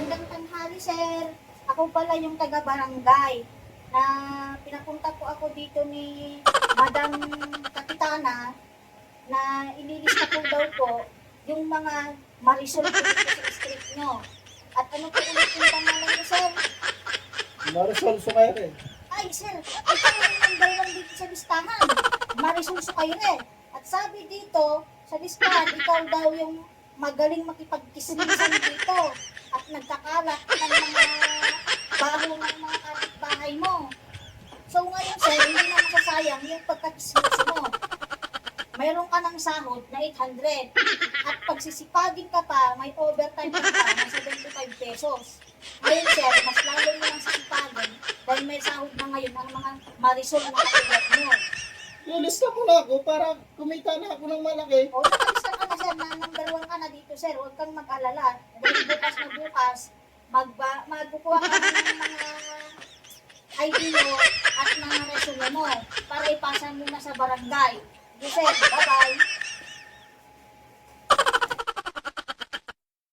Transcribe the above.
Magandang tanghali, sir. Ako pala yung taga-barangay na pinapunta po ako dito ni Madam Kapitana na ililista po daw po yung mga marisol po dito sa street nyo. At ano po ulit yung pangalan niyo, sir? Marisol Sukaire. Ay, sir, ito yung number one dito sa listahan. Marisol Sukaire. At sabi dito, sa listahan, ikaw daw yung magaling makipagkismisan dito at nagkakalat ng mga baho ng mga kapitbahay mo. So ngayon, sir, hindi na masasayang yung pagkakismis mo. Mayroon ka ng sahod na 800 at pagsisipagin ka pa, may overtime ka pa na 75 pesos. Ngayon, sir, mas lalo mo ng sisipagin dahil may sahod na ngayon ang mga marisol na katulad mo. Lilista mo na ako para kumita na ako ng malaki. O, nakalista ka na, sir, na number one ka na dito, sir. Huwag kang mag-alala. Dahil bukas na bukas, magkukuha ka na ng mga ID mo at mga resume mo para ipasa mo na sa barangay. Okay, sir. Bye-bye.